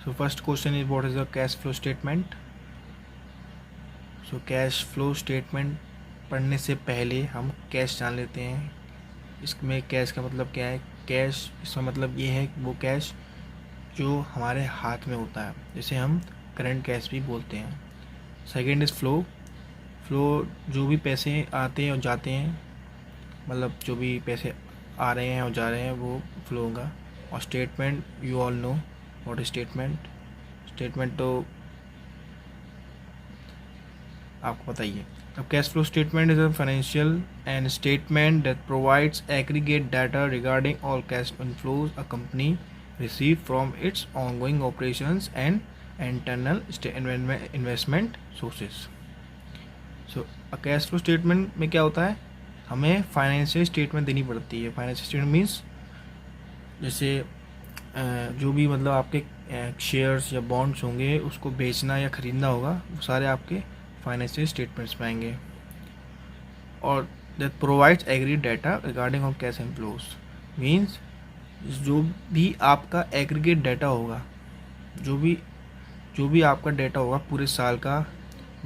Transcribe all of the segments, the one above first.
So first question is, what is the cash flow statement? So cash flow statement पढ़ने से पहले हम cash जान लेते हैं। इसमें कैश का मतलब क्या है? कैश इसका मतलब ये है वो कैश जो हमारे हाथ में होता है, जिसे हम करंट कैश भी बोलते हैं। Second is flow. फ्लो जो भी पैसे आते हैं और जाते हैं, मतलब जो भी पैसे आ रहे हैं और जा रहे हैं, वो फ्लो होगा। और statement, you all know what is statement. Statement तो आपको बताइए। अब cash flow statement is a financial and statement that provides aggregate data regarding all cash inflows a company receive from its ongoing operations and internal investment sources. So cash flow statement में क्या होता है? हमें financial statement देनी पड़ती है। Financial statement means जैसे जो भी मतलब आपके शेयर्स या बॉन्ड्स होंगे, उसको बेचना या ख़रीदना होगा, वो सारे आपके फाइनेंशियल स्टेटमेंट्स में आएंगे। और that provides aggregate data regarding of cash inflows means जो भी आपका एग्रीगेट डाटा होगा, जो भी आपका डाटा होगा पूरे साल का,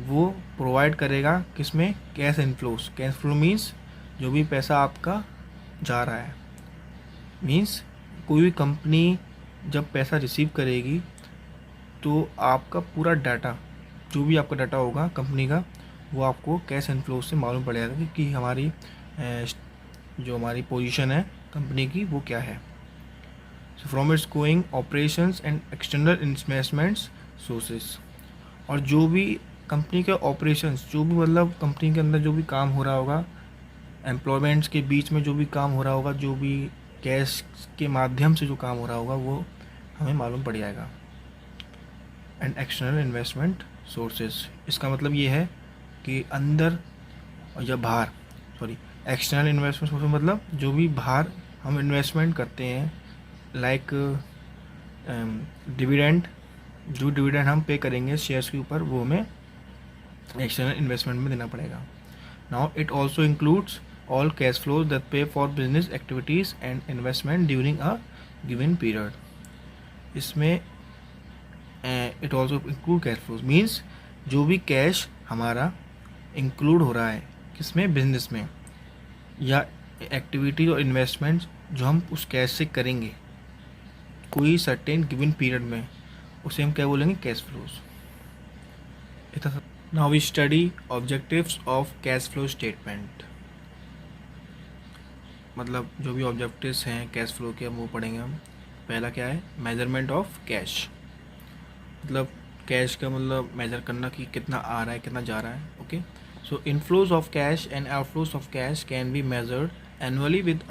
वो प्रोवाइड करेगा किसमें? Cash inflows. Cash flow means जो भी पैसा आपका जा रहा है। मीन्स कोई भी कंपनी जब पैसा रिसीव करेगी तो आपका पूरा डाटा, जो भी आपका डाटा होगा कंपनी का, वो आपको कैश इनफ्लो से मालूम पड़ जाएगा कि हमारी जो हमारी पोजीशन है कंपनी की वो क्या है। So from its going operations and external investments sources. और जो भी कंपनी के ऑपरेशंस, जो भी मतलब कंपनी के अंदर जो भी काम हो रहा होगा, एम्प्लॉयमेंट्स के बीच में जो भी काम हो रहा होगा, जो भी कैश के माध्यम से जो काम हो रहा होगा, वो हमें मालूम पड़ जाएगा। एंड एक्सटर्नल इन्वेस्टमेंट सोर्सेज, इसका मतलब ये है कि अंदर या बाहर, एक्सटर्नल इन्वेस्टमेंट सोर्स मतलब जो भी बाहर हम इन्वेस्टमेंट करते हैं, लाइक डिविडेंड, जो डिविडेंड हम पे करेंगे शेयर्स के ऊपर, वो हमें एक्सटर्नल इन्वेस्टमेंट में देना पड़ेगा। Now it also includes all cash flows that pay for business activities and investment during a given period. इसमें it also include cash flows means जो भी कैश हमारा इंक्लूड हो रहा है किसमें? बिजनेस में, या एक्टिविटी और इन्वेस्टमेंट जो हम उस कैश से करेंगे कोई सर्टेन गिवन पीरियड में, उसे हम क्या बोलेंगे? Cash flows. Now we study objectives of cash flow statement. मतलब जो भी ऑब्जेक्टिव्स हैं कैश फ्लो के, वो पढ़ेंगे हम। पहला क्या है? Measurement of cash. मतलब कैश का मतलब मेजर करना कि कितना आ रहा है, कितना जा रहा है। Okay, so inflows of cash and outflows of cash can be measured annually which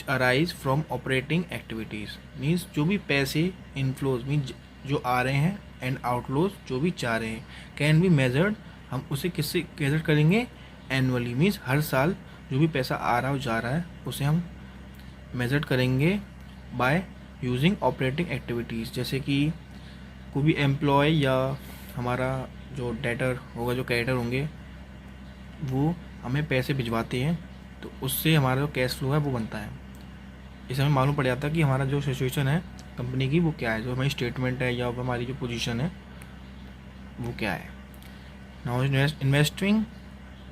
arise from operating activities. Means जो भी पैसे इनफ्लोज मीन्स जो आ रहे हैं, एंड आउटफ्लोज जो भी जा रहे हैं, कैन बी मेजर्ड, हम उसे किससे मेजर करेंगे? एनुअली मीन्स हर साल जो भी पैसा आ रहा है और जा रहा है, उसे हम मेजर करेंगे बाय यूजिंग ऑपरेटिंग एक्टिविटीज़। जैसे कि कोई भी एम्प्लॉय या हमारा जो डेटर होगा, जो क्रेडिटर होंगे, वो हमें पैसे भिजवाते हैं, तो उससे हमारा जो कैश फ्लो है वो बनता है। इससे हमें मालूम पड़ जाता है कि हमारा जो सिचुएशन है कंपनी की वो क्या है, जो हमारी स्टेटमेंट है या हमारी जो पोजीशन है वो क्या है। Now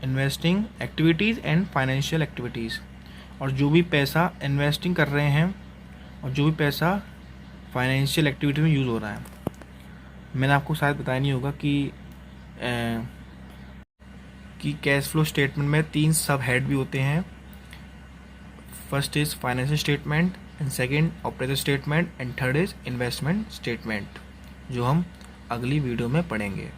investing activities and financial activities. और जो भी पैसा इन्वेस्टिंग कर रहे हैं और जो भी पैसा फाइनेंशियल एक्टिविटी में यूज़ हो रहा है। मैंने आपको शायद बताया नहीं होगा कि कैश फ्लो स्टेटमेंट में 3 सब हेड भी होते हैं। First is financial statement, and second operating statement, and third is investment statement, जो हम अगली वीडियो में पढ़ेंगे।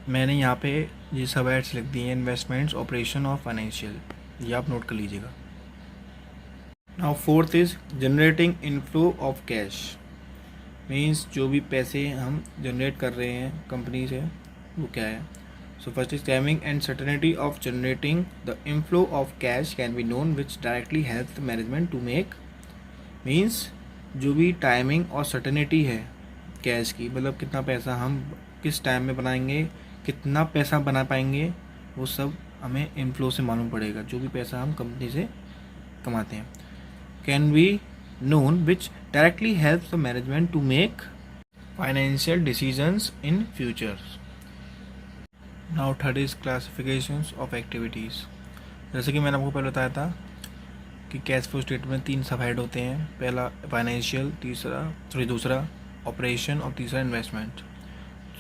मैंने यहाँ पे ये सब एड्स लिख दिए हैं, इन्वेस्टमेंट्स, ऑपरेशन और फाइनेंशियल, ये आप नोट कर लीजिएगा। Now fourth is generating inflow of cash. Means जो भी पैसे हम जनरेट कर रहे हैं कंपनी से, वो क्या है। So first is timing and certainty of generating the inflow of cash can be known which directly help the management to make. Means जो भी टाइमिंग और सर्टेनिटी है कैश की, मतलब कितना पैसा हम किस टाइम में बनाएंगे, कितना पैसा बना पाएंगे, वो सब हमें इनफ्लो से मालूम पड़ेगा, जो भी पैसा हम कंपनी से कमाते हैं। Can be known which directly helps the management to make financial decisions in future. Now third is classifications of activities. जैसे कि मैंने आपको पहले बताया था कि कैश फ्लो स्टेटमेंट में 3 सब हेड होते हैं, पहला फाइनेंशियल, दूसरा ऑपरेशन और तीसरा इन्वेस्टमेंट.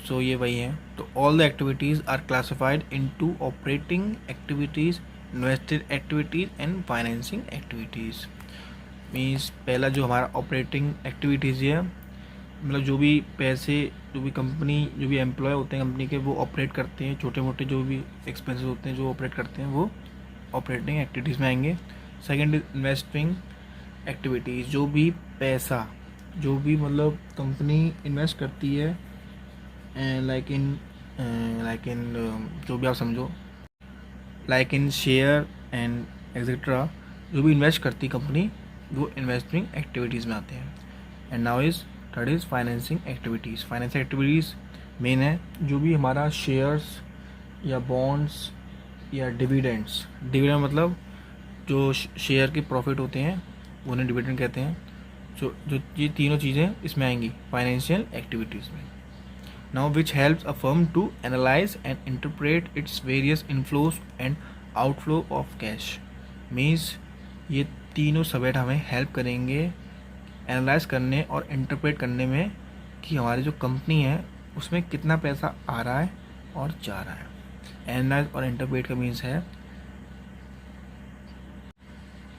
सो ये वही है. तो all the activities are classified into operating activities, invested activities and financing activities. Means पहला जो हमारा ऑपरेटिंग एक्टिविटीज़ है, मतलब जो भी पैसे, जो भी कंपनी, जो भी एम्प्लॉय होते हैं कंपनी के, वो ऑपरेट करते हैं, छोटे मोटे जो भी एक्सपेंसेस होते हैं जो ऑपरेट करते हैं वो ऑपरेटिंग एक्टिविटीज़ में आएंगे. सेकेंड इज इन्वेस्टिंग एक्टिविटीज़, जो भी पैसा, जो भी मतलब कंपनी इन्वेस्ट करती है, लाइक इन जो भी आप समझो, like in share and etcetera, जो भी इन्वेस्ट करती कंपनी वो इन्वेस्टिंग एक्टिविटीज़ में आते हैं. And now is third is financing activities. Financing activities main है जो भी हमारा शेयर्स या बॉन्ड्स या डिविडेंड्स. डिविडेंड मतलब जो शेयर के प्रॉफिट होते हैं वो उन्हें डिविडेंड कहते हैं. जो ये तीनों चीज़ें इसमें आएंगी फाइनेंशियल एक्टिविटीज़ में. Now which helps a firm to analyse and interpret its various inflows and outflow of cash. Means ये तीनों सबेट हमें हेल्प करेंगे एनालाइज करने और इंटरप्रेट करने में कि हमारी जो कंपनी है उसमें कितना पैसा आ रहा है और जा रहा है. एनालाइज और इंटरप्रेट का मीन्स है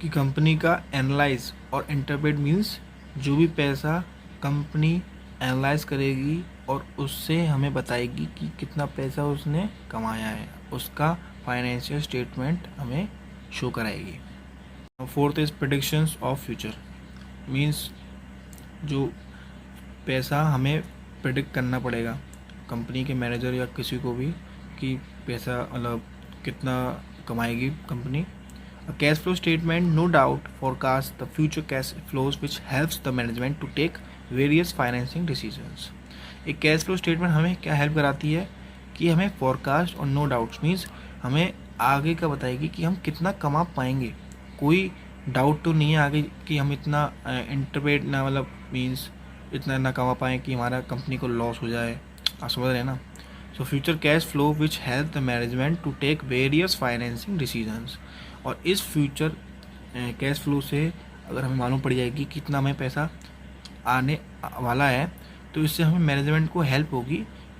कि कंपनी का एनालाइज और इंटरप्रेट मीन्स जो भी पैसा कंपनी एनालाइज करेगी और उससे हमें बताएगी कि कितना पैसा उसने कमाया है, उसका फाइनेंशियल स्टेटमेंट हमें शो कराएगी. Fourth is predictions of future. Means जो पैसा हमें प्रेडिक्ट करना पड़ेगा कंपनी के मैनेजर या किसी को भी कि पैसा मतलब कितना कमाएगी company. A cash flow statement no doubt forecasts the future cash flows which helps the management to take various financing decisions. एक कैश फ्लो स्टेटमेंट हमें क्या हेल्प कराती है कि हमें फोरकास्ट और नो डाउट्स मीन्स हमें आगे का बताएगी कि हम कितना कमा पाएंगे. कोई डाउट तो नहीं है आगे कि हम इतना इंटरप्रेट ना मतलब मीन्स इतना ना कमा पाएँ कि हमारा कंपनी को लॉस हो जाए. आप समझ रहे हैं ना. So future cash flow which help the management to take various financing decisions. और इस फ्यूचर कैश फ्लो से अगर हमें मालूम पड़ जाएगी कितना हमें पैसा आने वाला है तो इससे हमें मैनेजमेंट को हेल्प होगी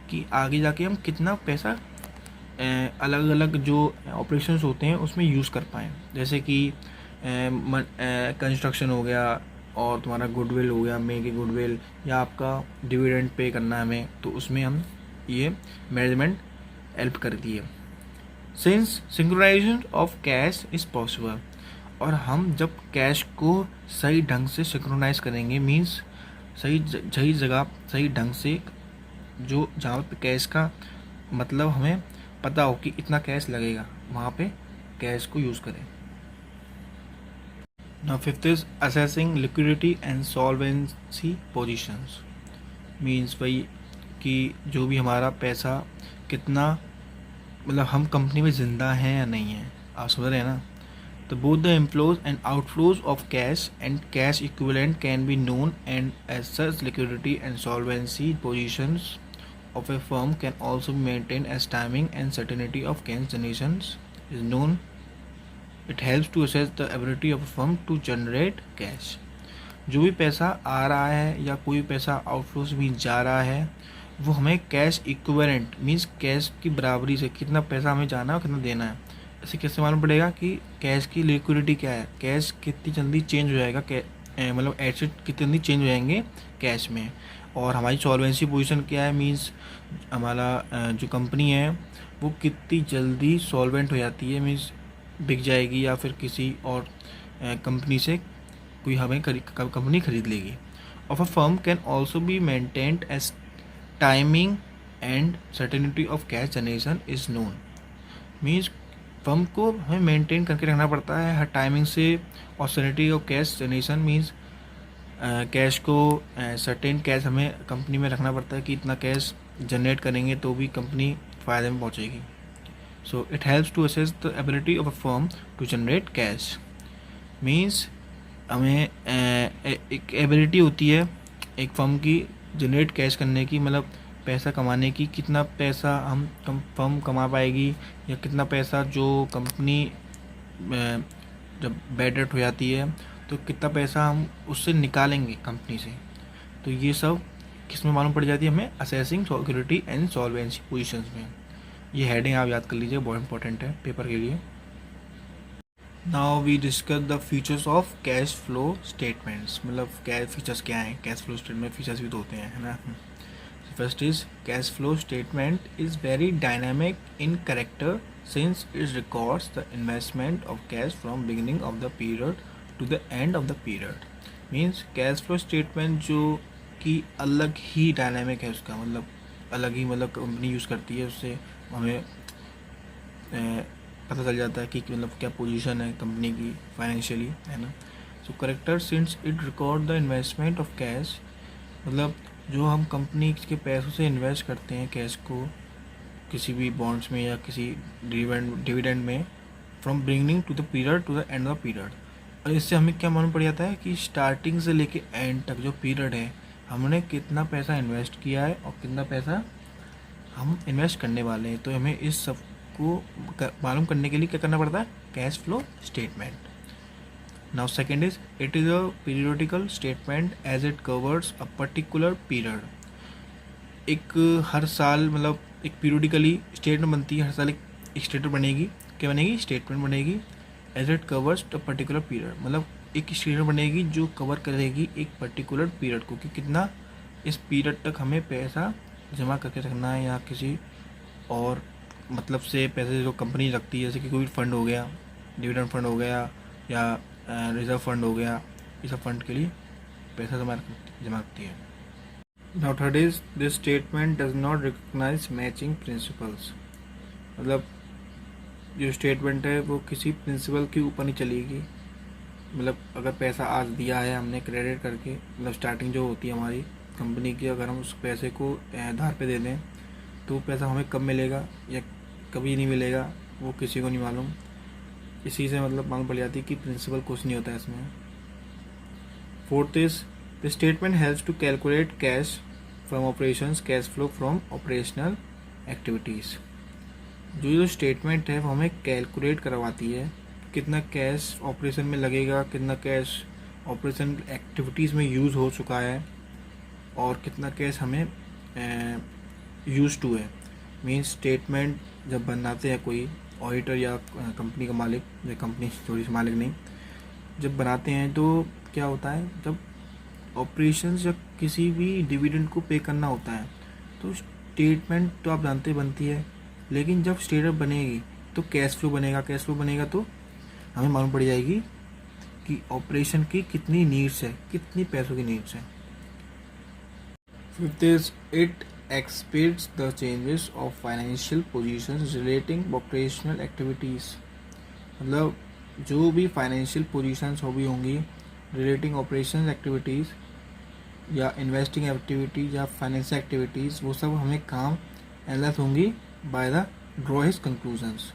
कि आगे जाके हम कितना पैसा अलग अलग जो ऑपरेशंस होते हैं उसमें यूज़ कर पाएँ. जैसे कि कंस्ट्रक्शन हो गया और तुम्हारा गुडविल हो गया, मेक ए गुडविल, या आपका डिविडेंड पे करना है हमें, तो उसमें हम ये मैनेजमेंट हेल्प करती है. Since synchronisation of cash is possible. और हम जब कैश को सही ढंग से सिंक्रोनाइज करेंगे मीन्स सही जगह सही ढंग से, जो जहाँ पे कैश का मतलब हमें पता हो कि इतना कैश लगेगा वहाँ पे कैश को यूज़ करें. Now fifth is assessing liquidity and solvency positions. Means वही कि जो भी हमारा पैसा कितना मतलब हम कंपनी में ज़िंदा हैं या नहीं है. आप समझ रहे हैं ना. तो both the inflows and outflows of cash and cash equivalent can be known and as such liquidity and solvency positions of a firm can also be maintain as timing and certainty of cash generations is known. It helps to assess the ability of a firm to generate cash. जो भी पैसा आ रहा है या कोई पैसा outflow से भी जा रहा है वो हमें कैश इक्विवेलेंट मीन्स कैश की बराबरी से कितना पैसा हमें जाना है और कितना देना है. ऐसे कैसे मालूम पड़ेगा कि कैश की लिक्विडिटी क्या है, कैश कितनी जल्दी चेंज हो जाएगा, मतलब एसेट कितनी जल्दी चेंज हो जाएंगे कैश में. और हमारी सॉल्वेंसी पोजीशन क्या है मीन्स हमारा जो कंपनी है वो कितनी जल्दी सॉल्वेंट हो जाती है, मीन्स बिक जाएगी या फिर किसी और कंपनी से कोई हमें कंपनी खरीद लेगी. Of a firm can also be maintained as timing and certainty of cash generation is known. Means firm को हमें मेंटेन करके रखना पड़ता है हर टाइमिंग से. और certainty of cash generation means cash को सर्टेन कैश हमें कंपनी में रखना पड़ता है कि इतना कैश जनरेट करेंगे तो भी कंपनी फ़ायदे में पहुंचेगी. So it helps to assess the ability of a firm to generate cash. Means हमें एक एबिलिटी होती है एक फर्म की जनरेट कैश करने की, मतलब पैसा कमाने की, कितना पैसा फर्म कमा पाएगी या कितना पैसा जो कंपनी जब बैड डेट हो जाती है तो कितना पैसा हम उससे निकालेंगे कंपनी से। तो ये सब किस में मालूम पड़ जाती है हमें, assessing security and solvency positions में। ये हेडिंग आप याद कर लीजिए, बहुत इंपॉर्टेंट है पेपर के लिए। Now we discuss the features of cash flow statements, मतलब क्या फीचर्स क्या हैं कैश फ्लो स्टेटमेंट, फीचर्स भी तो होते हैं, है ना। First is cash flow statement is very dynamic in character since it records the investment of cash from beginning of the period to the end of the period. Means cash flow statement जो कि अलग ही dynamic है उसका, मतलब अलग ही, मतलब company use करती है, उससे हमें पता चल जाता है कि मतलब क्या पोजीशन है कंपनी की फाइनेंशियली, है ना। So character since it record the investment of cash, मतलब जो हम कंपनी के पैसों से इन्वेस्ट करते हैं कैश को किसी भी बॉन्ड्स में या किसी डिविडेंड में, from beginning to the period to the end of the period. और इससे हमें क्या मालूम पड़ जाता है कि स्टार्टिंग से लेके एंड तक जो पीरियड है हमने कितना पैसा इन्वेस्ट किया है और कितना पैसा हम इन्वेस्ट करने वाले हैं। तो हमें इस सब को मालूम करने के लिए क्या करना पड़ता है, cash flow statement. Now second is it is a periodical statement as it covers a particular period. एक हर साल, मतलब एक पीरियोडिकली स्टेटमेंट बनती है, हर साल एक स्टेटमेंट बनेगी, क्या बनेगी, स्टेटमेंट बनेगी as it covers a particular period, मतलब एक स्टेटमेंट बनेगी जो कवर करेगी एक पर्टिकुलर पीरियड को, कि कितना इस पीरियड तक हमें पैसा जमा करके रखना है या किसी और मतलब से पैसे जो कंपनी रखती है, जैसे कि कोई फंड हो गया, डिविडेंड फंड हो गया या रिजर्व फंड हो गया, ये सब फंड के लिए पैसा जमा रखती है। Now third is this statement does not recognise matching principles, मतलब जो स्टेटमेंट है वो किसी प्रिंसिपल के ऊपर नहीं चलेगी। मतलब अगर पैसा आज दिया है हमने क्रेडिट करके, मतलब स्टार्टिंग जो होती है हमारी कंपनी की, अगर हम उस पैसे को आधार पे दे दें तो पैसा हमें कब मिलेगा या कभी नहीं मिलेगा वो किसी को नहीं मालूम। इसी से मतलब मालूम पड़ जाती है कि प्रिंसिपल कुछ नहीं होता है इसमें। Fourth is the statement helps to calculate cash from operations, cash flow from operational activities. जो स्टेटमेंट है वो हमें कैलकुलेट करवाती है कितना कैश ऑपरेशन में लगेगा, कितना कैश ऑपरेशन एक्टिविटीज़ में यूज़ हो चुका है और कितना कैश हमें यूज टू है। मीन्स स्टेटमेंट जब बनाते हैं कोई ऑडिटर या कंपनी का मालिक, या कंपनी थोड़ी सी मालिक नहीं, जब बनाते हैं तो क्या होता है, जब ऑपरेशंस या किसी भी डिविडेंड को पे करना होता है तो स्टेटमेंट तो आप जानते बनती है, लेकिन जब स्टेटमेंट बनेगी तो कैश फ्लो बनेगा, कैश फ्लो बनेगा तो हमें मालूम पड़ जाएगी कि ऑपरेशन की कितनी नीड्स है, कितनी पैसों की नीड्स है। Fifth is it exhibits the changes of financial positions relating operational activities, मतलब जो भी फाइनेंशियल पोजीशंस हो भी होंगी रिलेटिंग ऑपरेशन एक्टिविटीज़ या इन्वेस्टिंग एक्टिविटीज़ या फाइनेंशियल एक्टिविटीज़, वो सब हमें काम एनालाइज होंगी by the draw his conclusions.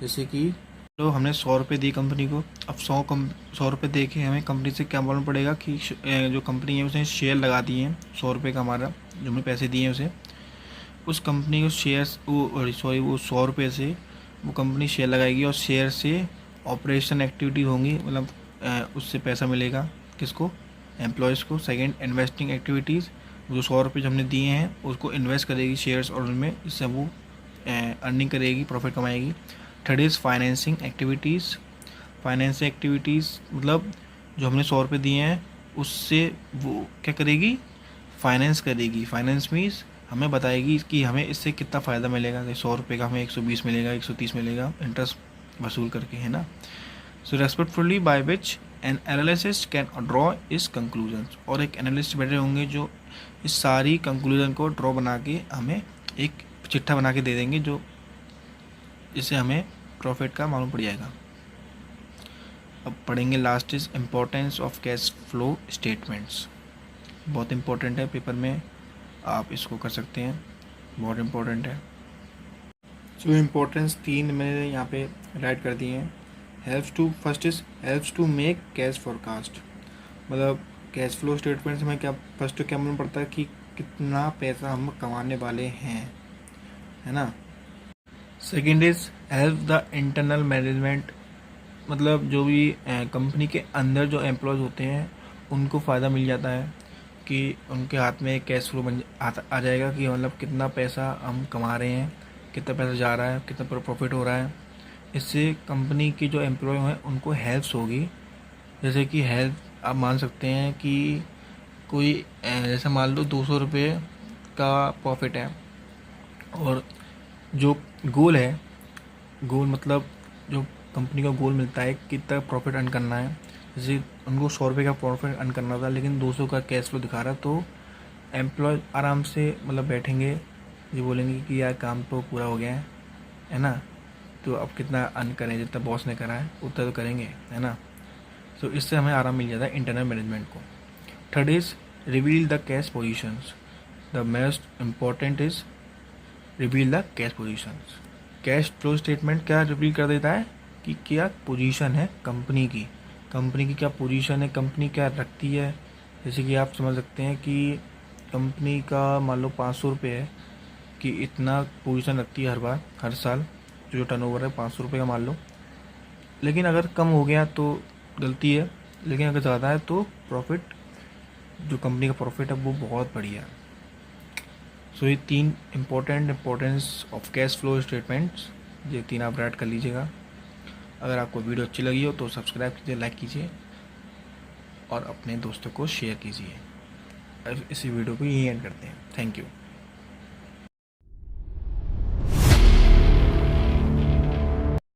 जैसे कि तो हमने 100 रुपये दी कंपनी को, अब 100 रुपये दे के हमें कंपनी से क्या मालूम पड़ेगा कि जो कंपनी है उसने शेयर लगा दिए हैं 100 रुपये का, हमारा जो हमने पैसे दिए हैं उसे, उस कंपनी को शेयर्स वो 100 रुपये से वो कंपनी शेयर लगाएगी और शेयर से ऑपरेशन एक्टिविटी होंगी, मतलब उससे पैसा मिलेगा किसको, एम्प्लॉयज़ को। सेकंड इन्वेस्टिंग एक्टिविटीज़, जो 100 रुपये जो हमने दिए हैं उसको इन्वेस्ट करेगी शेयर्स और उनमें, इससे वो अर्निंग करेगी, प्रॉफिट कमाएगी। Third is financing activities, financing activities मतलब जो हमने 100 रुपये दिए हैं उससे वो क्या करेगी, फाइनेंस करेगी। फाइनेंस मीन्स हमें बताएगी कि हमें इससे कितना फ़ायदा मिलेगा, जैसे 100 रुपये का हमें 120 मिलेगा, 130 मिलेगा इंटरेस्ट वसूल करके, है ना। So respectfully by which an analysis can draw its conclusions, और एक एनालिस्ट बैठे होंगे जो इस सारी कंक्लूजन को ड्रॉ बना के हमें एक चिट्ठा बना के दे देंगे, जो इससे हमें प्रॉफिट का मालूम पड़ जाएगा। अब पढ़ेंगे last is importance of cash flow statements, बहुत इंपॉर्टेंट है पेपर में, आप इसको कर सकते हैं, बहुत इम्पोर्टेंट है। जो इम्पोर्टेंस 3 मैंने यहाँ पे राइट कर दिए हैं। Helps to, first is helps to make cash forecast, मतलब कैश फ्लो स्टेटमेंट से हमें क्या फर्स्ट तो क्या मालूम पड़ता है कि कितना पैसा हम कमाने वाले हैं, है ना। Second is help the internal management, मतलब जो भी कंपनी के अंदर जो एम्प्लॉयज़ होते हैं उनको फ़ायदा मिल जाता है कि उनके हाथ में कैश फ्लो आ जाएगा कि मतलब कितना पैसा हम कमा रहे हैं, कितना पैसा जा रहा है, कितना प्रॉफिट हो रहा है। इससे कंपनी की जो एम्प्लॉय हैं उनको हेल्प्स होगी। जैसे कि हेल्प आप मान सकते हैं कि कोई जैसे मान लो 200 रुपये का प्रॉफिट है और जो गोल है, गोल मतलब जो कंपनी का गोल मिलता है कितना प्रॉफिट अर्न करना है। जैसे उनको 100 रुपये का प्रॉफिट अर्न करना था लेकिन 200 का कैश फ्लो दिखा रहा, तो एम्प्लॉय आराम से मतलब बैठेंगे, ये बोलेंगे कि यार काम तो पूरा हो गया है ना, तो अब कितना अर्न करें, जितना बॉस ने करा है उतना तो करेंगे, है ना। तो इससे हमें आराम मिल जाता है इंटरनल मैनेजमेंट को। Third is reveal the cash positions. The most important is reveal the cash positions. Cash flow statement क्या रिवील कर देता है कि क्या पोजीशन है कंपनी की, कंपनी की क्या पोजीशन है, कंपनी क्या रखती है। जैसे कि आप समझ सकते हैं कि कंपनी का मान लो 500 रुपये है कि इतना पोजीशन रखती है हर बार, हर साल जो टर्नओवर है 500 रुपये का मान लो। लेकिन अगर कम हो गया तो गलती है, लेकिन अगर ज़्यादा है तो प्रॉफिट, जो कंपनी का प्रॉफिट है वो बहुत बढ़िया है। सो ये 3 importance of cash flow statements, ये 3 आप ऐड कर लीजिएगा। अगर आपको वीडियो अच्छी लगी हो तो सब्सक्राइब कीजिए, लाइक कीजिए और अपने दोस्तों को शेयर कीजिए। इसी वीडियो को यहीं एंड करते हैं। Thank you.